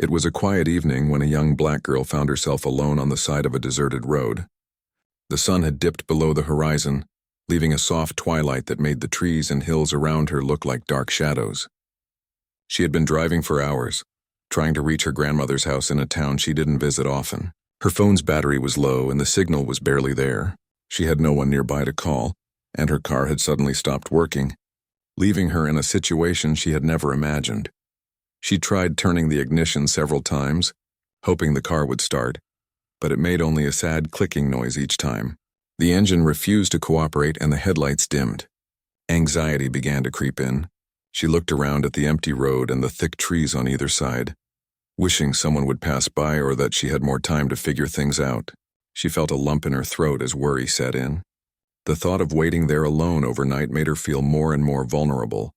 It was a quiet evening when a young black girl found herself alone on the side of a deserted road. The sun had dipped below the horizon, leaving a soft twilight that made the trees and hills around her look like dark shadows. She had been driving for hours, trying to reach her grandmother's house in a town she didn't visit often. Her phone's battery was low and the signal was barely there. She had no one nearby to call, and her car had suddenly stopped working, leaving her in a situation she had never imagined. She tried turning the ignition several times, hoping the car would start, but it made only a sad clicking noise each time. The engine refused to cooperate and the headlights dimmed. Anxiety began to creep in. She looked around at the empty road and the thick trees on either side, wishing someone would pass by or that she had more time to figure things out. She felt a lump in her throat as worry set in. The thought of waiting there alone overnight made her feel more and more vulnerable.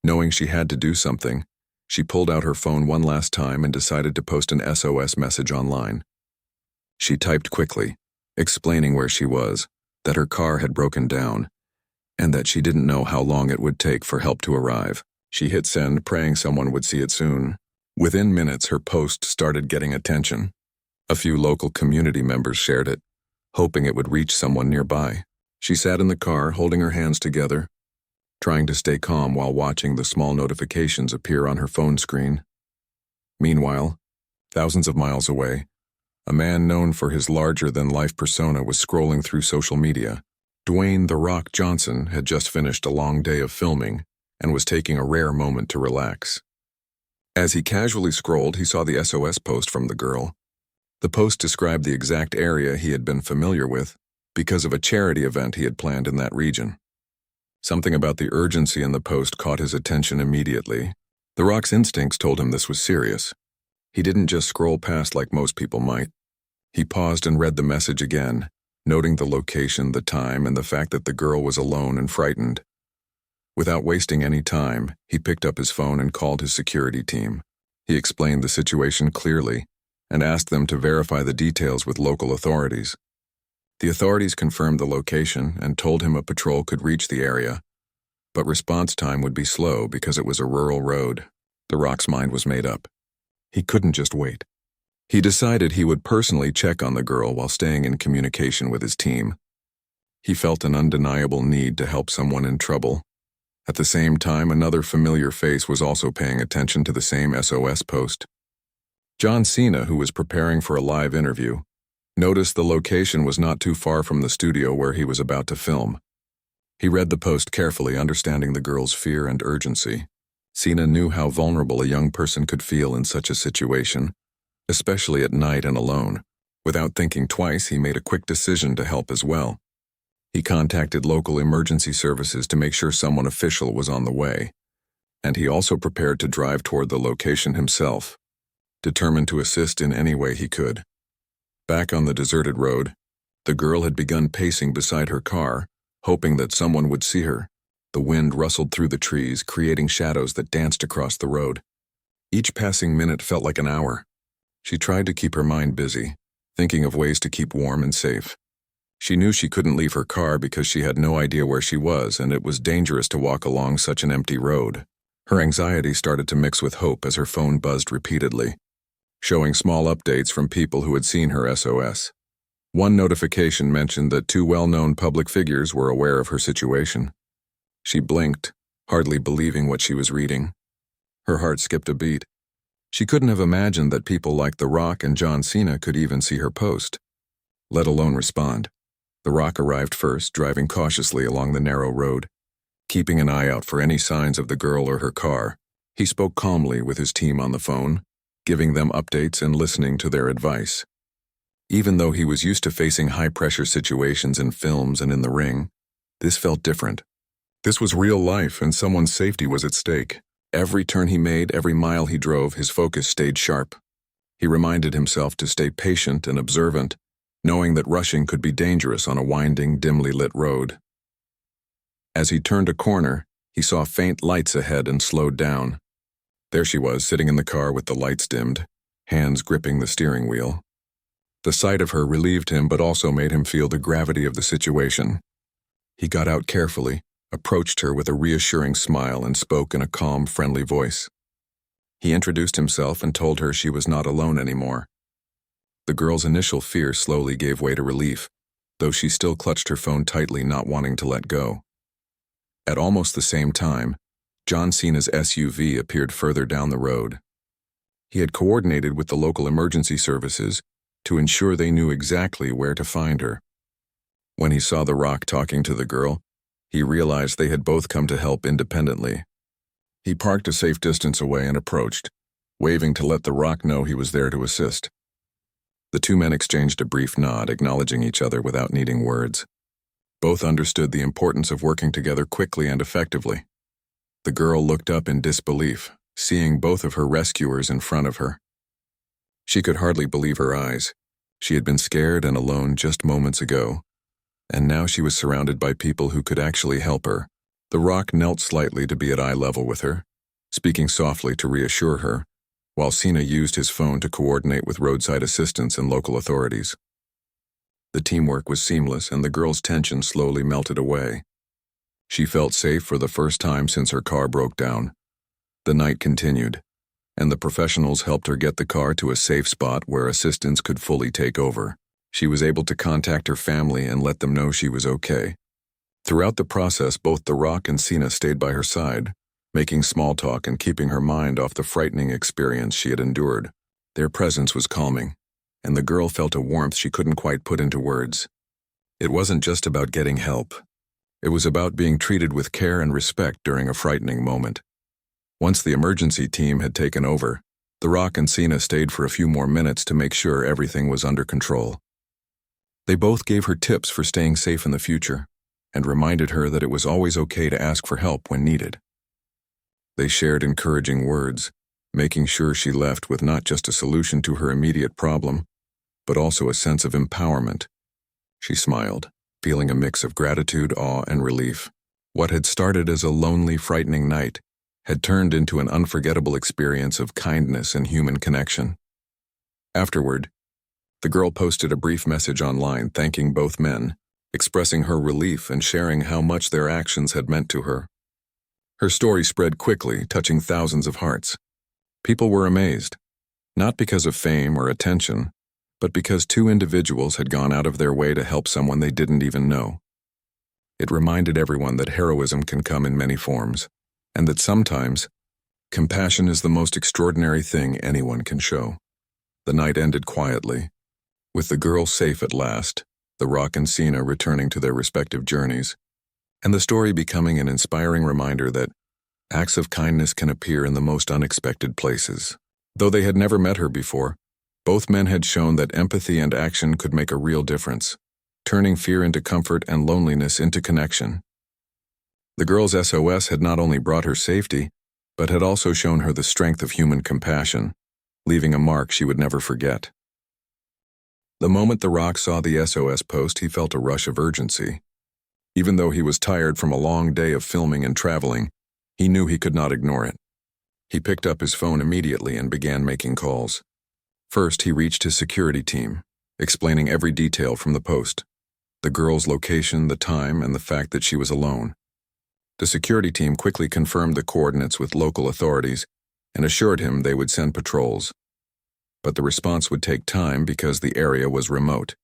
Knowing she had to do something, she pulled out her phone one last time and decided to post an SOS message online. She typed quickly, explaining where she was, that her car had broken down, and that she didn't know how long it would take for help to arrive. She hit send, praying someone would see it soon. Within minutes, her post started getting attention. A few local community members shared it, hoping it would reach someone nearby. She sat in the car, holding her hands together, trying to stay calm while watching the small notifications appear on her phone screen. Meanwhile, thousands of miles away, a man known for his larger-than-life persona was scrolling through social media. Dwayne "The Rock" Johnson had just finished a long day of filming and was taking a rare moment to relax. As he casually scrolled, he saw the SOS post from the girl. The post described the exact area he had been familiar with because of a charity event he had planned in that region. Something about the urgency in the post caught his attention immediately. The Rock's instincts told him this was serious. He didn't just scroll past like most people might. He paused and read the message again, noting the location, the time, and the fact that the girl was alone and frightened. Without wasting any time, he picked up his phone and called his security team. He explained the situation clearly and asked them to verify the details with local authorities. The authorities confirmed the location and told him a patrol could reach the area, but response time would be slow because it was a rural road. The Rock's mind was made up. He couldn't just wait. He decided he would personally check on the girl while staying in communication with his team. He felt an undeniable need to help someone in trouble. At the same time, another familiar face was also paying attention to the same SOS post. Cena, who was preparing for a live interview, noticed the location was not too far from the studio where he was about to film. He read the post carefully, understanding the girl's fear and urgency. Cena knew how vulnerable a young person could feel in such a situation, especially at night and alone. Without thinking twice, he made a quick decision to help as well. He contacted local emergency services to make sure someone official was on the way, and he also prepared to drive toward the location himself, determined to assist in any way he could. Back on the deserted road, the girl had begun pacing beside her car, hoping that someone would see her. The wind rustled through the trees, creating shadows that danced across the road. Each passing minute felt like an hour. She tried to keep her mind busy, thinking of ways to keep warm and safe. She knew she couldn't leave her car because she had no idea where she was, and it was dangerous to walk along such an empty road. Her anxiety started to mix with hope as her phone buzzed repeatedly, showing small updates from people who had seen her SOS. One notification mentioned that two well-known public figures were aware of her situation. She blinked, hardly believing what she was reading. Her heart skipped a beat. She couldn't have imagined that people like The Rock and Cena could even see her post, let alone respond. The Rock arrived first, driving cautiously along the narrow road, keeping an eye out for any signs of the girl or her car. He spoke calmly with his team on the phone, giving them updates and listening to their advice. Even though he was used to facing high-pressure situations in films and in the ring, this felt different. This was real life, and someone's safety was at stake. Every turn he made, every mile he drove, his focus stayed sharp. He reminded himself to stay patient and observant, knowing that rushing could be dangerous on a winding, dimly lit road. As he turned a corner, he saw faint lights ahead and slowed down. There she was, sitting in the car with the lights dimmed, hands gripping the steering wheel. The sight of her relieved him but also made him feel the gravity of the situation. He got out carefully, approached her with a reassuring smile, and spoke in a calm, friendly voice. He introduced himself and told her she was not alone anymore. The girl's initial fear slowly gave way to relief, though she still clutched her phone tightly, not wanting to let go. At almost the same time, John Cena's SUV appeared further down the road. He had coordinated with the local emergency services to ensure they knew exactly where to find her. When he saw The Rock talking to the girl, he realized they had both come to help independently. He parked a safe distance away and approached, waving to let The Rock know he was there to assist. The two men exchanged a brief nod, acknowledging each other without needing words. Both understood the importance of working together quickly and effectively. The girl looked up in disbelief, seeing both of her rescuers in front of her. She could hardly believe her eyes. She had been scared and alone just moments ago, and now she was surrounded by people who could actually help her. The Rock knelt slightly to be at eye level with her, speaking softly to reassure her, while Cena used his phone to coordinate with roadside assistance and local authorities. The teamwork was seamless, and the girl's tension slowly melted away. She felt safe for the first time since her car broke down. The night continued, and the professionals helped her get the car to a safe spot where assistance could fully take over. She was able to contact her family and let them know she was okay. Throughout the process, both The Rock and Cena stayed by her side, making small talk and keeping her mind off the frightening experience she had endured. Their presence was calming, and the girl felt a warmth she couldn't quite put into words. It wasn't just about getting help. It was about being treated with care and respect during a frightening moment. Once the emergency team had taken over, The Rock and Cena stayed for a few more minutes to make sure everything was under control. They both gave her tips for staying safe in the future, and reminded her that it was always okay to ask for help when needed. They shared encouraging words, making sure she left with not just a solution to her immediate problem, but also a sense of empowerment. She smiled, feeling a mix of gratitude, awe, and relief. What had started as a lonely, frightening night had turned into an unforgettable experience of kindness and human connection. Afterward, the girl posted a brief message online thanking both men, expressing her relief and sharing how much their actions had meant to her. Her story spread quickly, touching thousands of hearts. People were amazed, not because of fame or attention, but because two individuals had gone out of their way to help someone they didn't even know. It reminded everyone that heroism can come in many forms, and that sometimes, compassion is the most extraordinary thing anyone can show. The night ended quietly, with the girl safe at last, The Rock and Cena returning to their respective journeys, and the story becoming an inspiring reminder that acts of kindness can appear in the most unexpected places. Though they had never met her before, both men had shown that empathy and action could make a real difference, turning fear into comfort and loneliness into connection. The girl's SOS had not only brought her safety, but had also shown her the strength of human compassion, leaving a mark she would never forget. The moment The Rock saw the SOS post, he felt a rush of urgency. Even though he was tired from a long day of filming and traveling, he knew he could not ignore it. He picked up his phone immediately and began making calls. First, he reached his security team, explaining every detail from the post: the girl's location, the time, and the fact that she was alone. The security team quickly confirmed the coordinates with local authorities and assured him they would send patrols. But the response would take time because the area was remote.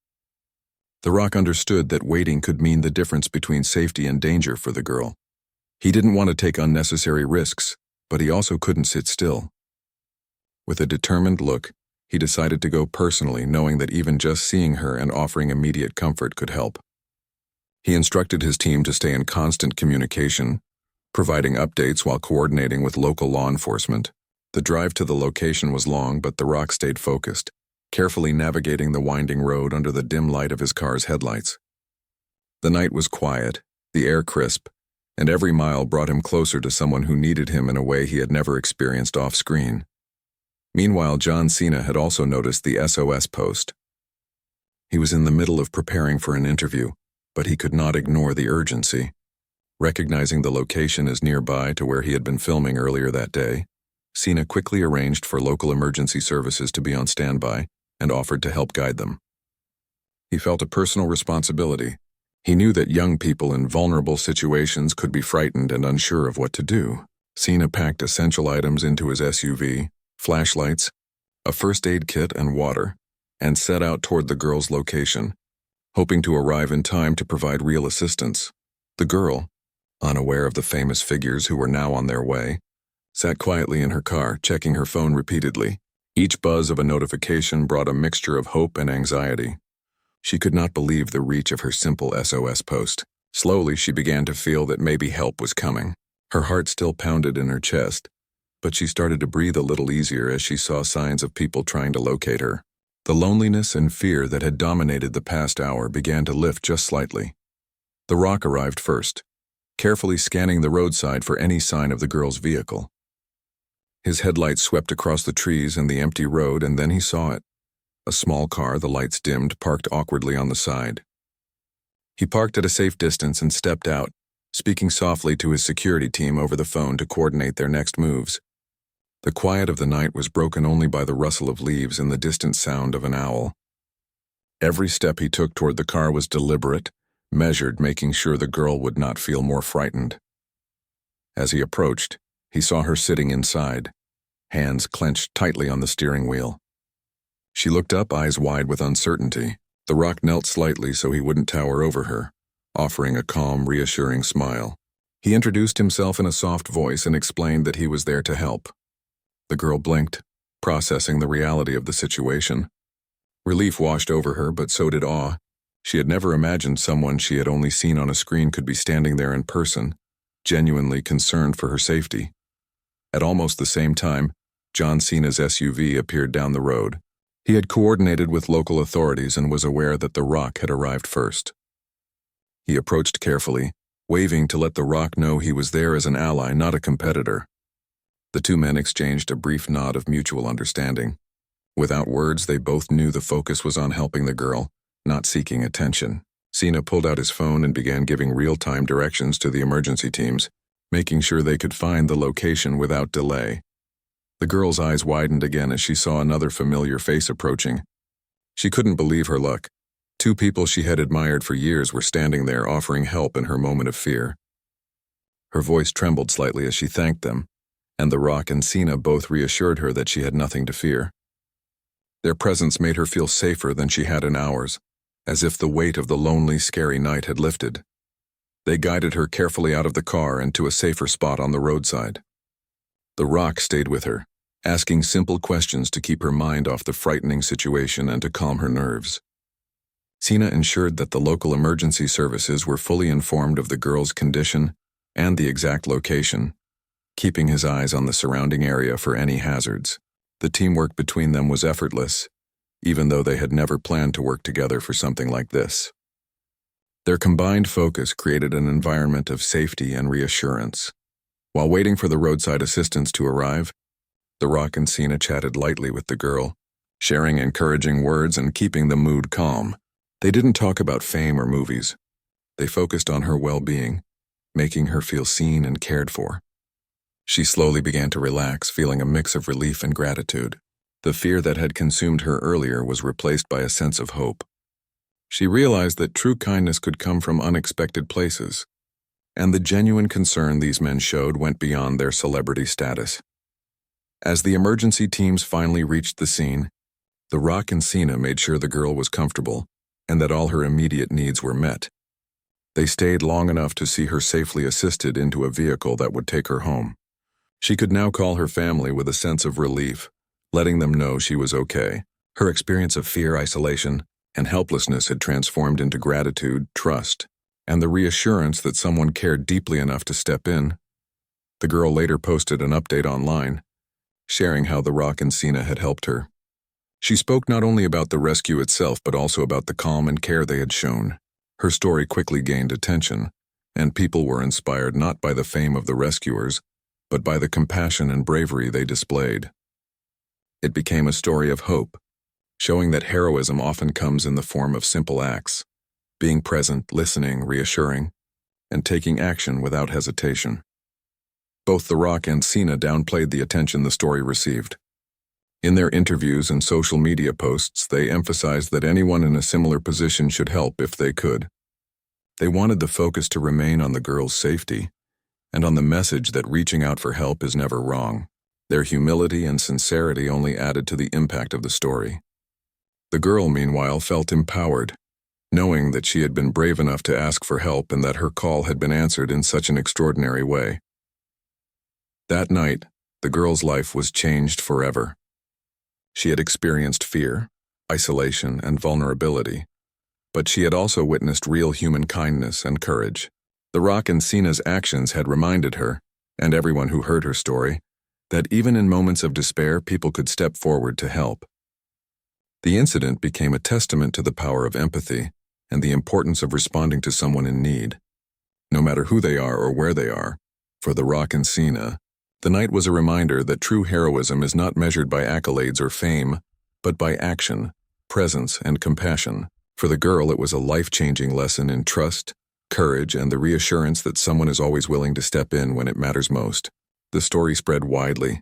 The Rock understood that waiting could mean the difference between safety and danger for the girl. He didn't want to take unnecessary risks, but he also couldn't sit still. With a determined look, he decided to go personally, knowing that even just seeing her and offering immediate comfort could help. He instructed his team to stay in constant communication, providing updates while coordinating with local law enforcement. The drive to the location was long, but The Rock stayed focused, carefully navigating the winding road under the dim light of his car's headlights. The night was quiet, the air crisp, and every mile brought him closer to someone who needed him in a way he had never experienced off-screen. Meanwhile, John Cena had also noticed the SOS post. He was in the middle of preparing for an interview, but he could not ignore the urgency. Recognizing the location as nearby to where he had been filming earlier that day, Cena quickly arranged for local emergency services to be on standby and offered to help guide them. He felt a personal responsibility. He knew that young people in vulnerable situations could be frightened and unsure of what to do. Cena packed essential items into his SUV, flashlights, a first aid kit and water, and set out toward the girl's location, hoping to arrive in time to provide real assistance. The girl, unaware of the famous figures who were now on their way, sat quietly in her car, checking her phone repeatedly. Each buzz of a notification brought a mixture of hope and anxiety. She could not believe the reach of her simple SOS post. Slowly, she began to feel that maybe help was coming. Her heart still pounded in her chest, but she started to breathe a little easier as she saw signs of people trying to locate her. The loneliness and fear that had dominated the past hour began to lift just slightly. The Rock arrived first, carefully scanning the roadside for any sign of the girl's vehicle. His headlights swept across the trees and the empty road, and then he saw it. A small car, the lights dimmed, parked awkwardly on the side. He parked at a safe distance and stepped out, speaking softly to his security team over the phone to coordinate their next moves. The quiet of the night was broken only by the rustle of leaves and the distant sound of an owl. Every step he took toward the car was deliberate, measured, making sure the girl would not feel more frightened. As he approached, he saw her sitting inside, hands clenched tightly on the steering wheel. She looked up, eyes wide with uncertainty. The Rock knelt slightly so he wouldn't tower over her, offering a calm, reassuring smile. He introduced himself in a soft voice and explained that he was there to help. The girl blinked, processing the reality of the situation. Relief washed over her, but so did awe. She had never imagined someone she had only seen on a screen could be standing there in person, genuinely concerned for her safety. At almost the same time, John Cena's SUV appeared down the road. He had coordinated with local authorities and was aware that the Rock had arrived first. He approached carefully, waving to let the Rock know he was there as an ally, not a competitor. The two men exchanged a brief nod of mutual understanding. Without words, they both knew the focus was on helping the girl, not seeking attention. Cena pulled out his phone and began giving real-time directions to the emergency teams, making sure they could find the location without delay. The girl's eyes widened again as she saw another familiar face approaching. She couldn't believe her luck. Two people she had admired for years were standing there offering help in her moment of fear. Her voice trembled slightly as she thanked them, and the Rock and Cena both reassured her that she had nothing to fear. Their presence made her feel safer than she had in hours, as if the weight of the lonely, scary night had lifted. They guided her carefully out of the car and to a safer spot on the roadside. The Rock stayed with her, asking simple questions to keep her mind off the frightening situation and to calm her nerves. Cena ensured that the local emergency services were fully informed of the girl's condition and the exact location, keeping his eyes on the surrounding area for any hazards. The teamwork between them was effortless, even though they had never planned to work together for something like this. Their combined focus created an environment of safety and reassurance. While waiting for the roadside assistance to arrive, The Rock and Cena chatted lightly with the girl, sharing encouraging words and keeping the mood calm. They didn't talk about fame or movies. They focused on her well-being, making her feel seen and cared for. She slowly began to relax, feeling a mix of relief and gratitude. The fear that had consumed her earlier was replaced by a sense of hope. She realized that true kindness could come from unexpected places, and the genuine concern these men showed went beyond their celebrity status. As the emergency teams finally reached the scene, The Rock and Cena made sure the girl was comfortable and that all her immediate needs were met. They stayed long enough to see her safely assisted into a vehicle that would take her home. She could now call her family with a sense of relief, letting them know she was okay. Her experience of fear, isolation, and helplessness had transformed into gratitude, trust, and the reassurance that someone cared deeply enough to step in. The girl later posted an update online, sharing how The Rock and Cena had helped her. She spoke not only about the rescue itself but also about the calm and care they had shown. Her story quickly gained attention, and people were inspired not by the fame of the rescuers, but by the compassion and bravery they displayed. It became a story of hope, showing that heroism often comes in the form of simple acts, being present, listening, reassuring, and taking action without hesitation. Both The Rock and Cena downplayed the attention the story received. In their interviews and social media posts, they emphasized that anyone in a similar position should help if they could. They wanted the focus to remain on the girl's safety, and on the message that reaching out for help is never wrong. Their humility and sincerity only added to the impact of the story. The girl, meanwhile, felt empowered, knowing that she had been brave enough to ask for help and that her call had been answered in such an extraordinary way. That night, the girl's life was changed forever. She had experienced fear, isolation, and vulnerability, but she had also witnessed real human kindness and courage. The Rock and Cena's actions had reminded her, and everyone who heard her story, that even in moments of despair, people could step forward to help. The incident became a testament to the power of empathy and the importance of responding to someone in need. No matter who they are or where they are, for The Rock and Cena, the night was a reminder that true heroism is not measured by accolades or fame, but by action, presence, and compassion. For the girl, it was a life-changing lesson in trust, courage, and the reassurance that someone is always willing to step in when it matters most. The story spread widely,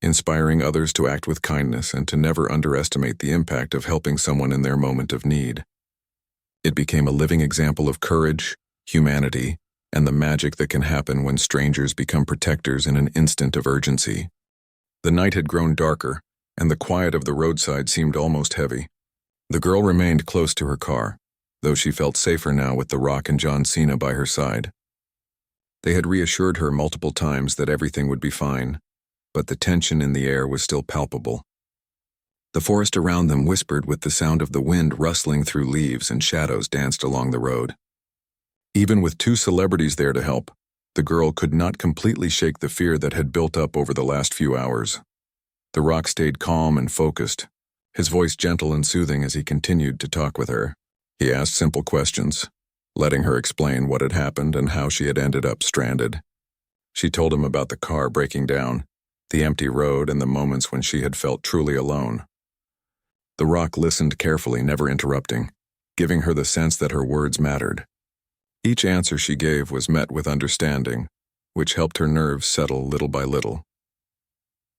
inspiring others to act with kindness and to never underestimate the impact of helping someone in their moment of need. It became a living example of courage, humanity, and the magic that can happen when strangers become protectors in an instant of urgency. The night had grown darker, and the quiet of the roadside seemed almost heavy. The girl remained close to her car, though she felt safer now with The Rock and John Cena by her side. They had reassured her multiple times that everything would be fine, but the tension in the air was still palpable. The forest around them whispered with the sound of the wind rustling through leaves, and shadows danced along the road. Even with two celebrities there to help, the girl could not completely shake the fear that had built up over the last few hours. The Rock stayed calm and focused, his voice gentle and soothing as he continued to talk with her. He asked simple questions, letting her explain what had happened and how she had ended up stranded. She told him about the car breaking down, the empty road, and the moments when she had felt truly alone. The Rock listened carefully, never interrupting, giving her the sense that her words mattered. Each answer she gave was met with understanding, which helped her nerves settle little by little.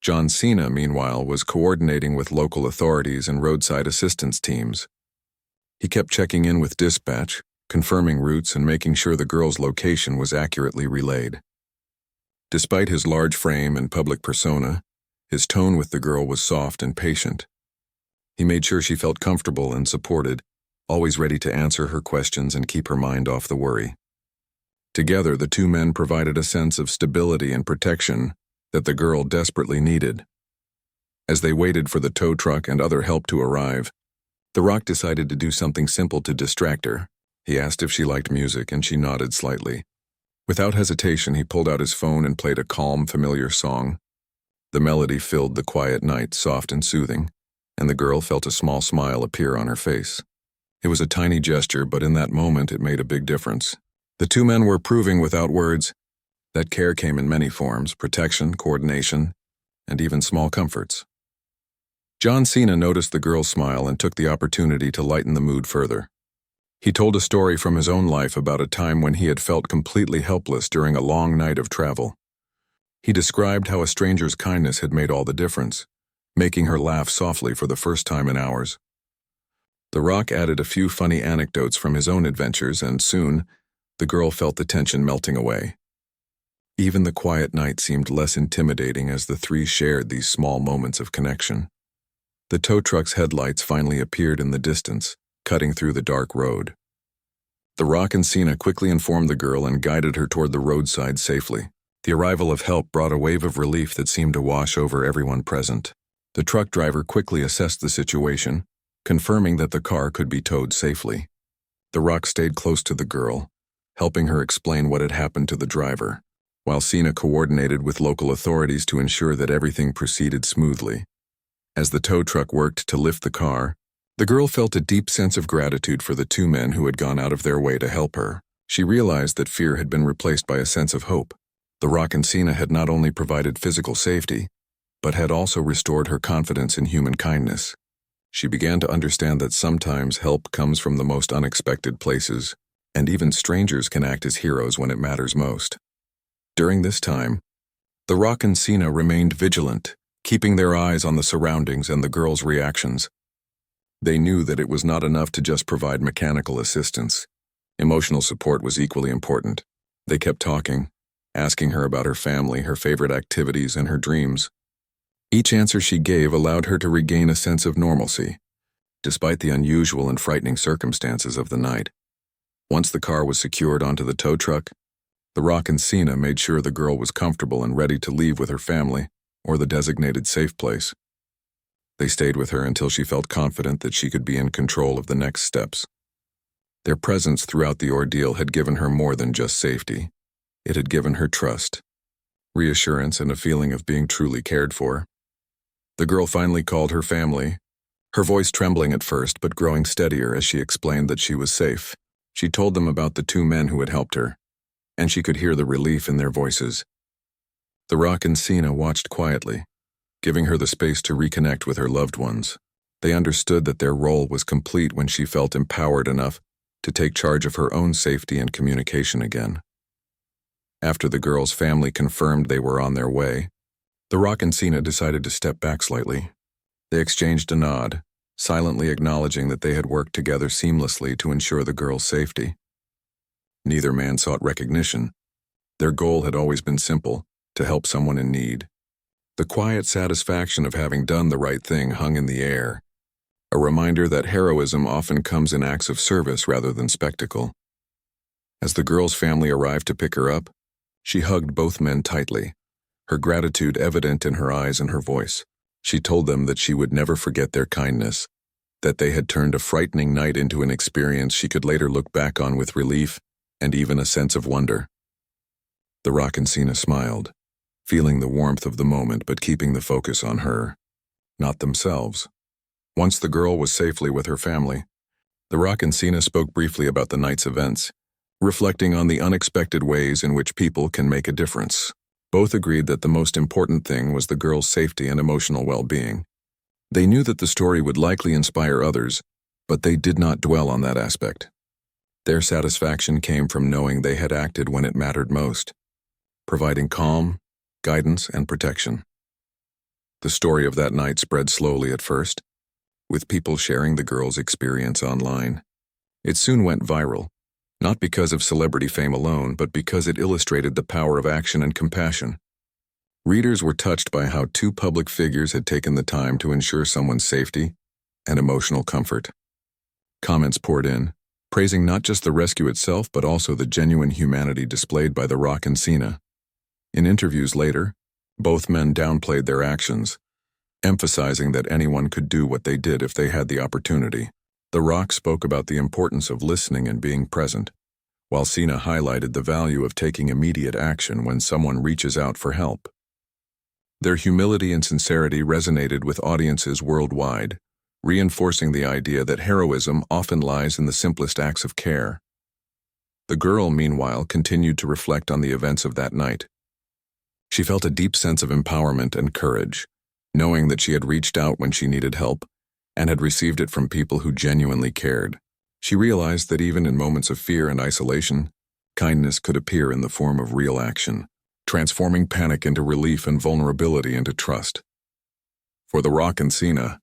John Cena, meanwhile, was coordinating with local authorities and roadside assistance teams. He kept checking in with dispatch, confirming routes, and making sure the girl's location was accurately relayed. Despite his large frame and public persona, his tone with the girl was soft and patient. He made sure she felt comfortable and supported, always ready to answer her questions and keep her mind off the worry. Together, the two men provided a sense of stability and protection that the girl desperately needed. As they waited for the tow truck and other help to arrive, The Rock decided to do something simple to distract her. He asked if she liked music, and she nodded slightly. Without hesitation, he pulled out his phone and played a calm, familiar song. The melody filled the quiet night, soft and soothing, and the girl felt a small smile appear on her face. It was a tiny gesture, but in that moment it made a big difference. The two men were proving without words that care came in many forms: protection, coordination, and even small comforts. John Cena noticed the girl's smile and took the opportunity to lighten the mood further. He told a story from his own life about a time when he had felt completely helpless during a long night of travel. He described how a stranger's kindness had made all the difference, making her laugh softly for the first time in hours. The Rock added a few funny anecdotes from his own adventures, and soon, the girl felt the tension melting away. Even the quiet night seemed less intimidating as the three shared these small moments of connection. The tow truck's headlights finally appeared in the distance, cutting through the dark road. The Rock and Cena quickly informed the girl and guided her toward the roadside safely. The arrival of help brought a wave of relief that seemed to wash over everyone present. The truck driver quickly assessed the situation, confirming that the car could be towed safely. The Rock stayed close to the girl, helping her explain what had happened to the driver, while Cena coordinated with local authorities to ensure that everything proceeded smoothly. As the tow truck worked to lift the car, the girl felt a deep sense of gratitude for the two men who had gone out of their way to help her. She realized that fear had been replaced by a sense of hope. The Rock and Cena had not only provided physical safety, but had also restored her confidence in human kindness. She began to understand that sometimes help comes from the most unexpected places, and even strangers can act as heroes when it matters most. During this time, the Rock and Cena remained vigilant, keeping their eyes on the surroundings and the girl's reactions. They knew that it was not enough to just provide mechanical assistance. Emotional support was equally important. They kept talking, asking her about her family, her favorite activities, and her dreams. Each answer she gave allowed her to regain a sense of normalcy, despite the unusual and frightening circumstances of the night. Once the car was secured onto the tow truck, The Rock and Cena made sure the girl was comfortable and ready to leave with her family, or the designated safe place. They stayed with her until she felt confident that she could be in control of the next steps. Their presence throughout the ordeal had given her more than just safety. It had given her trust, reassurance, and a feeling of being truly cared for. The girl finally called her family, her voice trembling at first but growing steadier as she explained that she was safe. She told them about the two men who had helped her, and she could hear the relief in their voices. The Rock and Cena watched quietly, giving her the space to reconnect with her loved ones. They understood that their role was complete when she felt empowered enough to take charge of her own safety and communication again. After the girl's family confirmed they were on their way, The Rock and Cena decided to step back slightly. They exchanged a nod, silently acknowledging that they had worked together seamlessly to ensure the girl's safety. Neither man sought recognition. Their goal had always been simple: to help someone in need. The quiet satisfaction of having done the right thing hung in the air, a reminder that heroism often comes in acts of service rather than spectacle. As the girl's family arrived to pick her up, she hugged both men tightly, her gratitude evident in her eyes and her voice. She told them that she would never forget their kindness, that they had turned a frightening night into an experience she could later look back on with relief and even a sense of wonder. The Rock and Cena smiled, feeling the warmth of the moment but keeping the focus on her, not themselves. Once the girl was safely with her family, The Rock and Cena spoke briefly about the night's events, reflecting on the unexpected ways in which people can make a difference. Both agreed that the most important thing was the girl's safety and emotional well-being. They knew that the story would likely inspire others, but they did not dwell on that aspect. Their satisfaction came from knowing they had acted when it mattered most, providing calm, guidance, and protection. The story of that night spread slowly at first, with people sharing the girl's experience online. It soon went viral, not because of celebrity fame alone, but because it illustrated the power of action and compassion. Readers were touched by how two public figures had taken the time to ensure someone's safety and emotional comfort. Comments poured in, praising not just the rescue itself but also the genuine humanity displayed by The Rock and Cena. In interviews later, both men downplayed their actions, emphasizing that anyone could do what they did if they had the opportunity. The Rock spoke about the importance of listening and being present, while Cena highlighted the value of taking immediate action when someone reaches out for help. Their humility and sincerity resonated with audiences worldwide, reinforcing the idea that heroism often lies in the simplest acts of care. The girl, meanwhile, continued to reflect on the events of that night. She felt a deep sense of empowerment and courage, knowing that she had reached out when she needed help and had received it from people who genuinely cared. She realized that even in moments of fear and isolation, kindness could appear in the form of real action, transforming panic into relief and vulnerability into trust. For The Rock and Cena,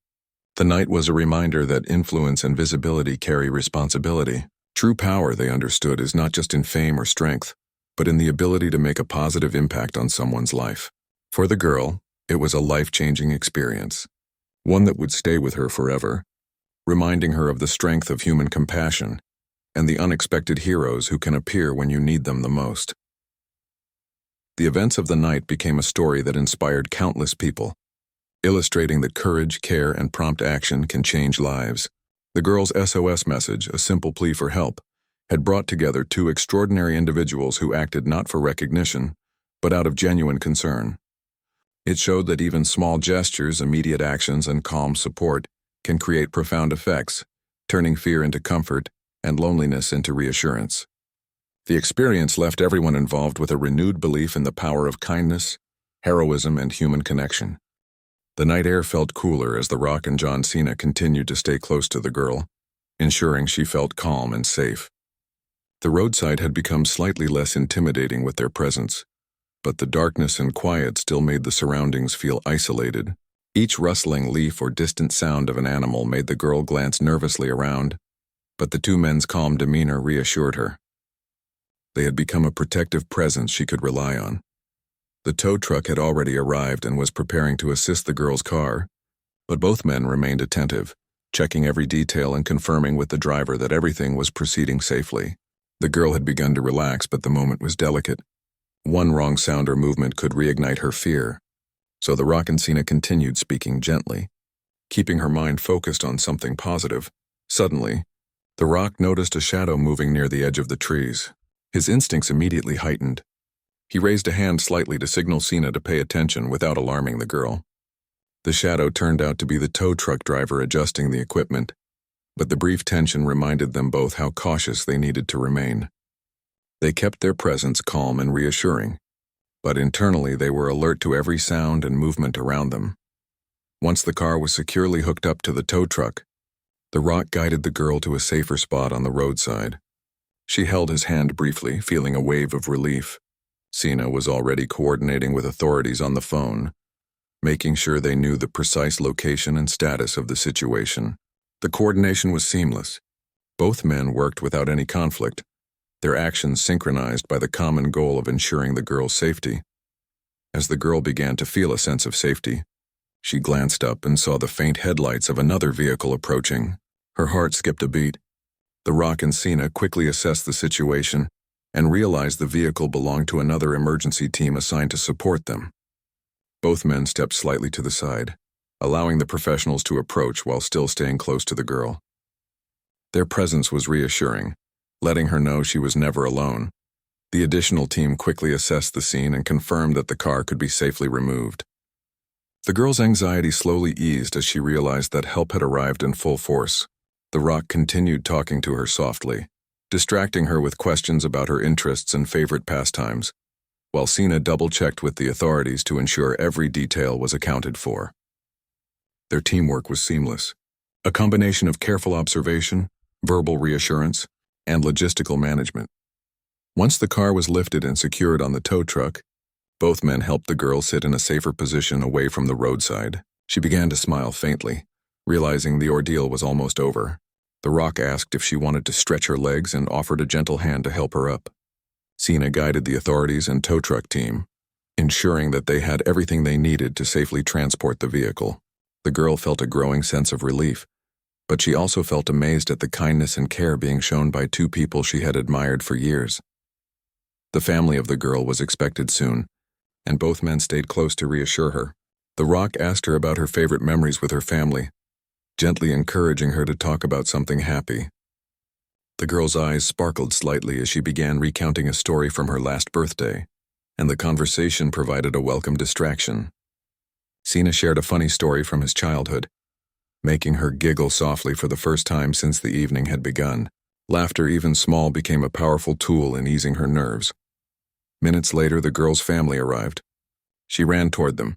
the night was a reminder that influence and visibility carry responsibility. True power, they understood, is not just in fame or strength, but in the ability to make a positive impact on someone's life. For the girl, it was a life-changing experience, one that would stay with her forever, reminding her of the strength of human compassion and the unexpected heroes who can appear when you need them the most. The events of the night became a story that inspired countless people, illustrating that courage, care, and prompt action can change lives. The girl's SOS message, a simple plea for help, had brought together two extraordinary individuals who acted not for recognition, but out of genuine concern. It showed that even small gestures, immediate actions, and calm support can create profound effects, turning fear into comfort and loneliness into reassurance. The experience left everyone involved with a renewed belief in the power of kindness, heroism, and human connection. The night air felt cooler as The Rock and John Cena continued to stay close to the girl, ensuring she felt calm and safe. The roadside had become slightly less intimidating with their presence, but the darkness and quiet still made the surroundings feel isolated. Each rustling leaf or distant sound of an animal made the girl glance nervously around, but the two men's calm demeanor reassured her. They had become a protective presence she could rely on. The tow truck had already arrived and was preparing to assist the girl's car, but both men remained attentive, checking every detail and confirming with the driver that everything was proceeding safely. The girl had begun to relax, but the moment was delicate. One wrong sound or movement could reignite her fear, so the Rock and Cena continued speaking gently, keeping her mind focused on something positive. Suddenly, the Rock noticed a shadow moving near the edge of the trees. His instincts immediately heightened. He raised a hand slightly to signal Cena to pay attention without alarming the girl. The shadow turned out to be the tow truck driver adjusting the equipment, but the brief tension reminded them both how cautious they needed to remain. They kept their presence calm and reassuring, but internally they were alert to every sound and movement around them. Once the car was securely hooked up to the tow truck, the Rock guided the girl to a safer spot on the roadside. She held his hand briefly, feeling a wave of relief. Cena was already coordinating with authorities on the phone, making sure they knew the precise location and status of the situation. The coordination was seamless. Both men worked without any conflict, their actions synchronized by the common goal of ensuring the girl's safety. As the girl began to feel a sense of safety, she glanced up and saw the faint headlights of another vehicle approaching. Her heart skipped a beat. The Rock and Cena quickly assessed the situation and realized the vehicle belonged to another emergency team assigned to support them. Both men stepped slightly to the side, allowing the professionals to approach while still staying close to the girl. Their presence was reassuring, letting her know she was never alone. The additional team quickly assessed the scene and confirmed that the car could be safely removed. The girl's anxiety slowly eased as she realized that help had arrived in full force. The Rock continued talking to her softly, distracting her with questions about her interests and favorite pastimes, while Cena double-checked with the authorities to ensure every detail was accounted for. Their teamwork was seamless, a combination of careful observation, verbal reassurance, and logistical management. Once the car was lifted and secured on the tow truck, both men helped the girl sit in a safer position away from the roadside. She began to smile faintly, realizing the ordeal was almost over. The Rock asked if she wanted to stretch her legs and offered a gentle hand to help her up. Cena guided the authorities and tow truck team, ensuring that they had everything they needed to safely transport the vehicle. The girl felt a growing sense of relief, but she also felt amazed at the kindness and care being shown by two people she had admired for years. The family of the girl was expected soon, and both men stayed close to reassure her. The Rock asked her about her favorite memories with her family, gently encouraging her to talk about something happy. The girl's eyes sparkled slightly as she began recounting a story from her last birthday, and the conversation provided a welcome distraction. Cena shared a funny story from his childhood, making her giggle softly for the first time since the evening had begun. Laughter, even small, became a powerful tool in easing her nerves. Minutes later, the girl's family arrived. She ran toward them,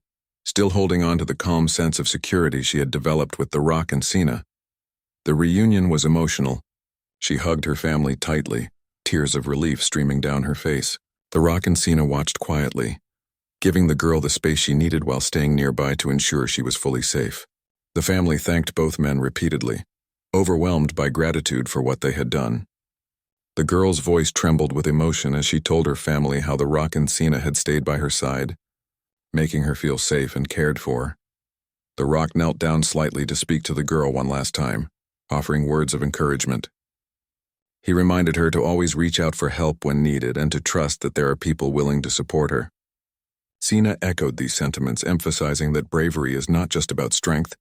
still holding on to the calm sense of security she had developed with The Rock and Cena. The reunion was emotional. She hugged her family tightly, tears of relief streaming down her face. The Rock and Cena watched quietly, giving the girl the space she needed while staying nearby to ensure she was fully safe. The family thanked both men repeatedly, overwhelmed by gratitude for what they had done. The girl's voice trembled with emotion as she told her family how The Rock and Cena had stayed by her side, making her feel safe and cared for. The Rock knelt down slightly to speak to the girl one last time, offering words of encouragement. He reminded her to always reach out for help when needed and to trust that there are people willing to support her. Cena echoed these sentiments, emphasizing that bravery is not just about strength,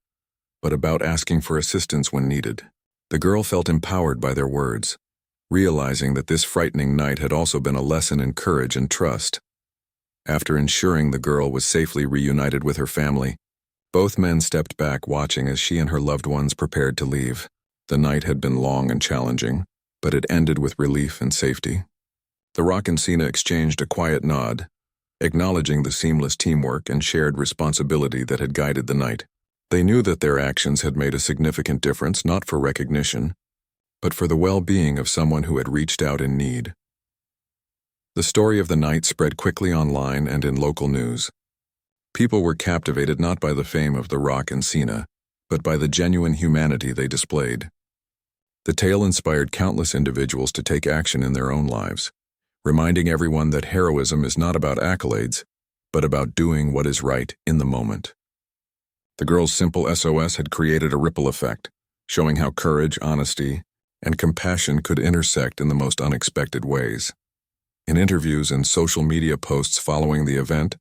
but about asking for assistance when needed. The girl felt empowered by their words, realizing that this frightening night had also been a lesson in courage and trust. After ensuring the girl was safely reunited with her family, both men stepped back watching as she and her loved ones prepared to leave. The night had been long and challenging, but it ended with relief and safety. The Rock and Cena exchanged a quiet nod, acknowledging the seamless teamwork and shared responsibility that had guided the night. They knew that their actions had made a significant difference, not for recognition, but for the well-being of someone who had reached out in need. The story of the night spread quickly online and in local news. People were captivated not by the fame of The Rock and Cena, but by the genuine humanity they displayed. The tale inspired countless individuals to take action in their own lives, reminding everyone that heroism is not about accolades, but about doing what is right in the moment. The girl's simple SOS had created a ripple effect, showing how courage, honesty, and compassion could intersect in the most unexpected ways. In interviews and social media posts following the event,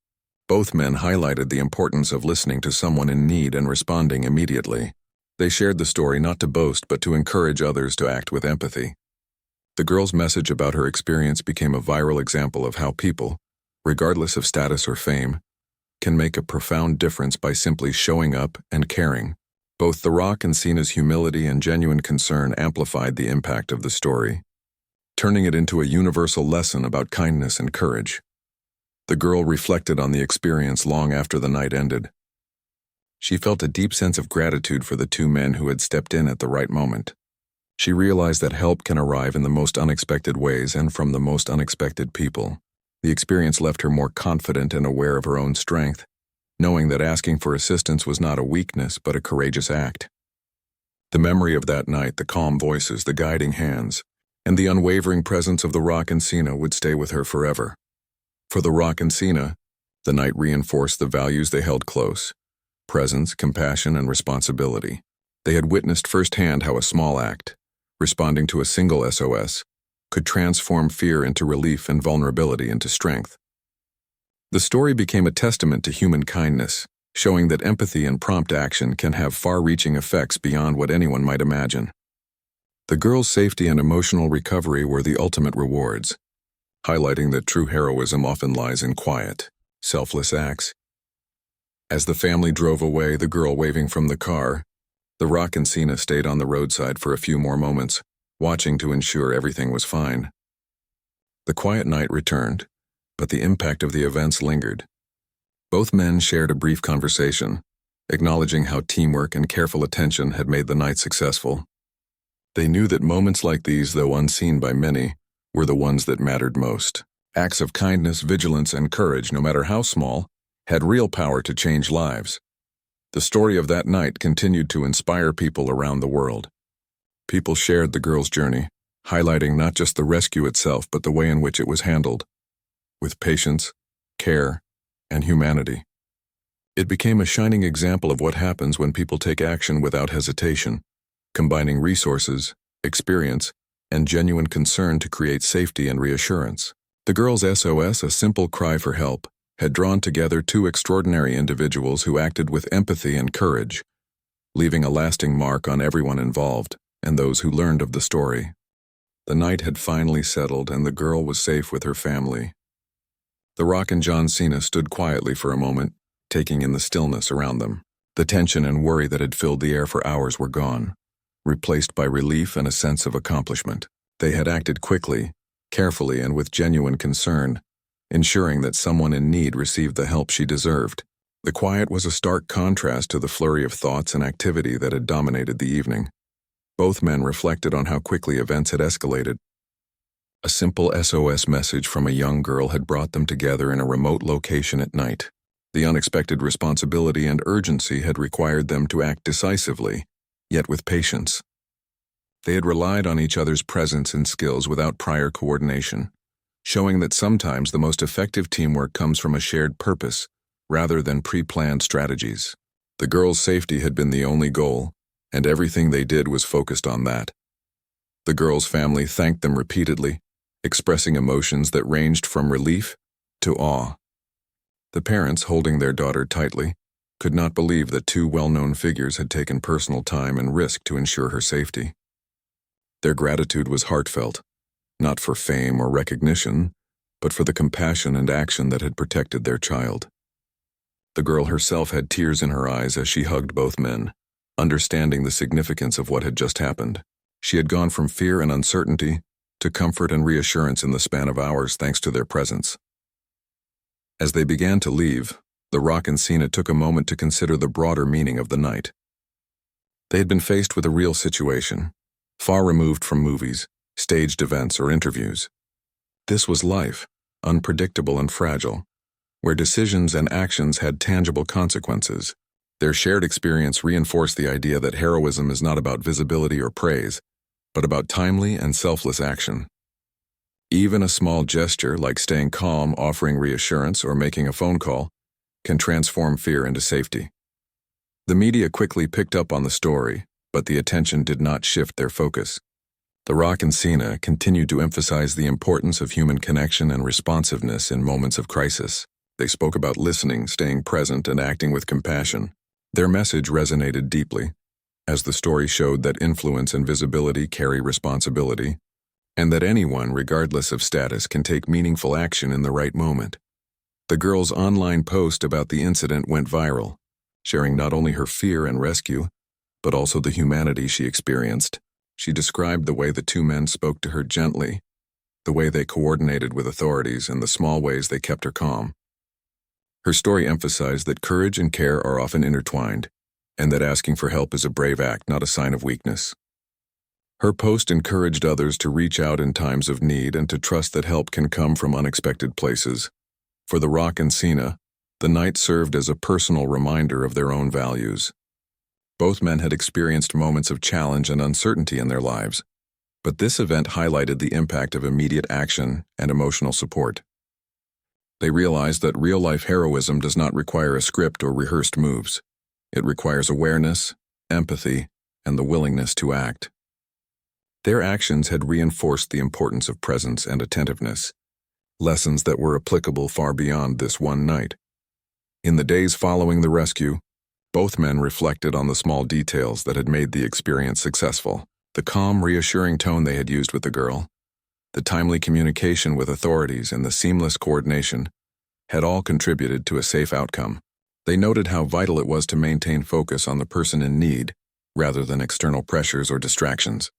both men highlighted the importance of listening to someone in need and responding immediately. They shared the story not to boast but to encourage others to act with empathy. The girl's message about her experience became a viral example of how people, regardless of status or fame, can make a profound difference by simply showing up and caring. Both The Rock and Cena's humility and genuine concern amplified the impact of the story, turning it into a universal lesson about kindness and courage. The girl reflected on the experience long after the night ended. She felt a deep sense of gratitude for the two men who had stepped in at the right moment. She realized that help can arrive in the most unexpected ways and from the most unexpected people. The experience left her more confident and aware of her own strength, knowing that asking for assistance was not a weakness but a courageous act. The memory of that night, the calm voices, the guiding hands, and the unwavering presence of The Rock and Cena would stay with her forever. For The Rock and Cena, the night reinforced the values they held close: presence, compassion, and responsibility. They had witnessed firsthand how a small act, responding to a single SOS, could transform fear into relief and vulnerability into strength. The story became a testament to human kindness, showing that empathy and prompt action can have far-reaching effects beyond what anyone might imagine. The girl's safety and emotional recovery were the ultimate rewards, highlighting that true heroism often lies in quiet, selfless acts. As the family drove away, the girl waving from the car, The Rock and Cena stayed on the roadside for a few more moments, watching to ensure everything was fine. The quiet night returned, but the impact of the events lingered. Both men shared a brief conversation, acknowledging how teamwork and careful attention had made the night successful. They knew that moments like these, though unseen by many, were the ones that mattered most. Acts of kindness, vigilance, and courage, no matter how small, had real power to change lives. The story of that night continued to inspire people around the world. People shared the girl's journey, highlighting not just the rescue itself but the way in which it was handled, with patience, care, and humanity. It became a shining example of what happens when people take action without hesitation, combining resources, experience, and genuine concern to create safety and reassurance. The girl's SOS, a simple cry for help, had drawn together two extraordinary individuals who acted with empathy and courage, leaving a lasting mark on everyone involved and those who learned of the story. The night had finally settled and the girl was safe with her family. The Rock and John Cena stood quietly for a moment, taking in the stillness around them. The tension and worry that had filled the air for hours were gone, replaced by relief and a sense of accomplishment. They had acted quickly, carefully, and with genuine concern, ensuring that someone in need received the help she deserved. The quiet was a stark contrast to the flurry of thoughts and activity that had dominated the evening. Both men reflected on how quickly events had escalated. A simple SOS message from a young girl had brought them together in a remote location at night. The unexpected responsibility and urgency had required them to act decisively, yet with patience. They had relied on each other's presence and skills without prior coordination, showing that sometimes the most effective teamwork comes from a shared purpose rather than pre-planned strategies. The girl's safety had been the only goal, and everything they did was focused on that. The girl's family thanked them repeatedly, expressing emotions that ranged from relief to awe. The parents, holding their daughter tightly, could not believe that two well-known figures had taken personal time and risk to ensure her safety. Their gratitude was heartfelt, not for fame or recognition, but for the compassion and action that had protected their child. The girl herself had tears in her eyes as she hugged both men, understanding the significance of what had just happened. She had gone from fear and uncertainty to comfort and reassurance in the span of hours thanks to their presence. As they began to leave, The Rock and Cena took a moment to consider the broader meaning of the night. They had been faced with a real situation, far removed from movies, staged events, or interviews. This was life, unpredictable and fragile, where decisions and actions had tangible consequences. Their shared experience reinforced the idea that heroism is not about visibility or praise, but about timely and selfless action. Even a small gesture like staying calm, offering reassurance, or making a phone call can transform fear into safety. The media quickly picked up on the story, but the attention did not shift their focus. The Rock and Cena continued to emphasize the importance of human connection and responsiveness in moments of crisis. They spoke about listening, staying present, and acting with compassion. Their message resonated deeply, as the story showed that influence and visibility carry responsibility, and that anyone, regardless of status, can take meaningful action in the right moment. The girl's online post about the incident went viral, sharing not only her fear and rescue, but also the humanity she experienced. She described the way the two men spoke to her gently, the way they coordinated with authorities, and the small ways they kept her calm. Her story emphasized that courage and care are often intertwined, and that asking for help is a brave act, not a sign of weakness. Her post encouraged others to reach out in times of need and to trust that help can come from unexpected places. For The Rock and Cena, the night served as a personal reminder of their own values. Both men had experienced moments of challenge and uncertainty in their lives, but this event highlighted the impact of immediate action and emotional support. They realized that real-life heroism does not require a script or rehearsed moves. It requires awareness, empathy, and the willingness to act. Their actions had reinforced the importance of presence and attentiveness, lessons that were applicable far beyond this one night. In the days following the rescue, both men reflected on the small details that had made the experience successful. The calm, reassuring tone they had used with the girl, the timely communication with authorities, and the seamless coordination had all contributed to a safe outcome. They noted how vital it was to maintain focus on the person in need rather than external pressures or distractions.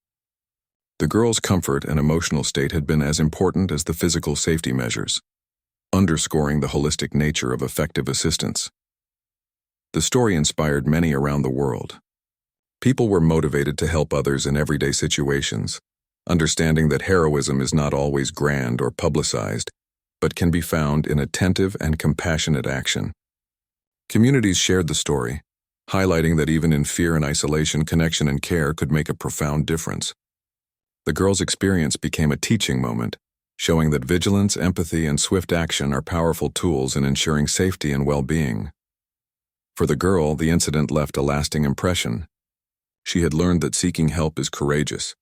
The girl's comfort and emotional state had been as important as the physical safety measures, underscoring the holistic nature of effective assistance. The story inspired many around the world. People were motivated to help others in everyday situations, understanding that heroism is not always grand or publicized, but can be found in attentive and compassionate action. Communities shared the story, highlighting that even in fear and isolation, connection and care could make a profound difference. The girl's experience became a teaching moment, showing that vigilance, empathy, and swift action are powerful tools in ensuring safety and well-being. For the girl, the incident left a lasting impression. She had learned that seeking help is courageous,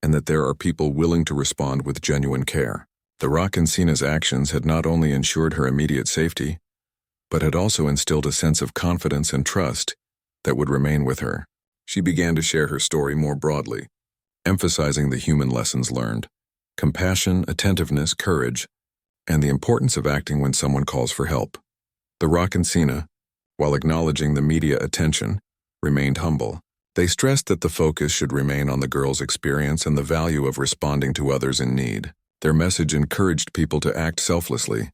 and that there are people willing to respond with genuine care. The Rock and Cena's actions had not only ensured her immediate safety, but had also instilled a sense of confidence and trust that would remain with her. She began to share her story more broadly, emphasizing the human lessons learned: compassion, attentiveness, courage, and the importance of acting when someone calls for help. The Rock and Cena, while acknowledging the media attention, remained humble. They stressed that the focus should remain on the girl's experience and the value of responding to others in need. Their message encouraged people to act selflessly,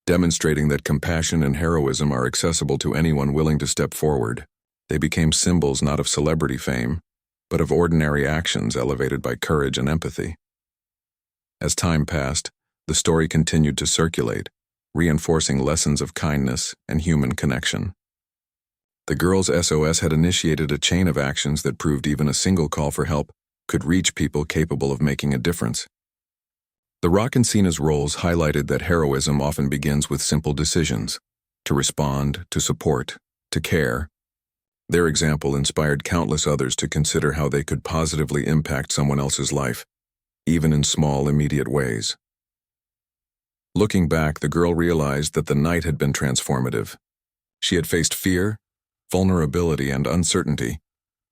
demonstrating that compassion and heroism are accessible to anyone willing to step forward. They became symbols not of celebrity fame, but of ordinary actions elevated by courage and empathy. As time passed, the story continued to circulate, reinforcing lessons of kindness and human connection. The girl's SOS had initiated a chain of actions that proved even a single call for help could reach people capable of making a difference. The Rock and Cena's roles highlighted that heroism often begins with simple decisions: to respond, to support, to care. Their example inspired countless others to consider how they could positively impact someone else's life, even in small, immediate ways. Looking back, the girl realized that the night had been transformative. She had faced fear, vulnerability, and uncertainty,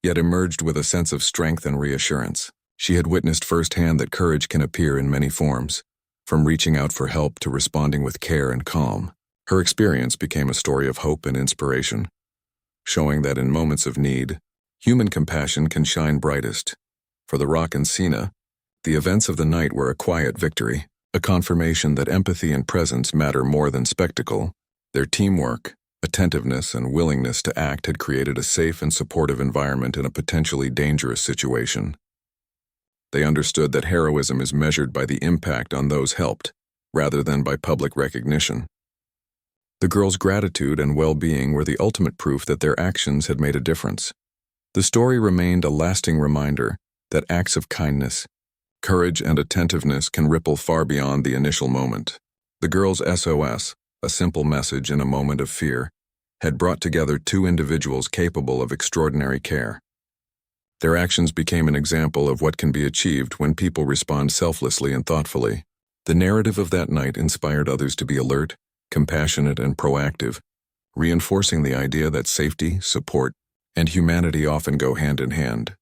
yet emerged with a sense of strength and reassurance. She had witnessed firsthand that courage can appear in many forms, from reaching out for help to responding with care and calm. Her experience became a story of hope and inspiration, showing that in moments of need, human compassion can shine brightest. For the Rock and Cena, the events of the night were a quiet victory, a confirmation that empathy and presence matter more than spectacle. Their teamwork, attentiveness, and willingness to act had created a safe and supportive environment in a potentially dangerous situation. They understood that heroism is measured by the impact on those helped, rather than by public recognition. The girl's gratitude and well-being were the ultimate proof that their actions had made a difference. The story remained a lasting reminder that acts of kindness, Courage and attentiveness can ripple far beyond the initial moment. The girl's SOS, a simple message in a moment of fear, had brought together two individuals capable of extraordinary care. Their actions became an example of what can be achieved when people respond selflessly and thoughtfully. The narrative of that night inspired others to be alert, compassionate, and proactive, reinforcing the idea that safety, support, and humanity often go hand in hand.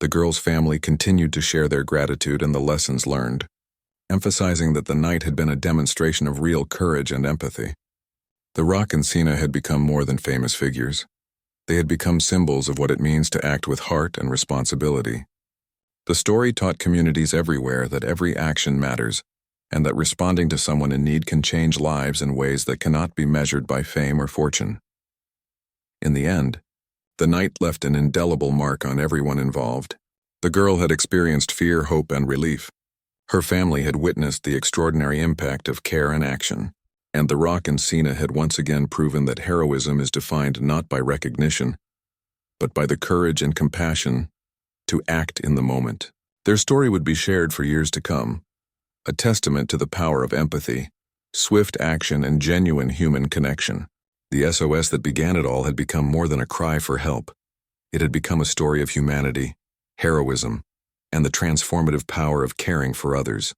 The girl's family continued to share their gratitude and the lessons learned, emphasizing that the night had been a demonstration of real courage and empathy. The Rock and Cena had become more than famous figures. They had become symbols of what it means to act with heart and responsibility. The story taught communities everywhere that every action matters, and that responding to someone in need can change lives in ways that cannot be measured by fame or fortune. In the end, the night left an indelible mark on everyone involved. The girl had experienced fear, hope, and relief. Her family had witnessed the extraordinary impact of care and action. And The Rock and Cena had once again proven that heroism is defined not by recognition, but by the courage and compassion to act in the moment. Their story would be shared for years to come, a testament to the power of empathy, swift action, and genuine human connection. The SOS that began it all had become more than a cry for help. It had become a story of humanity, heroism, and the transformative power of caring for others.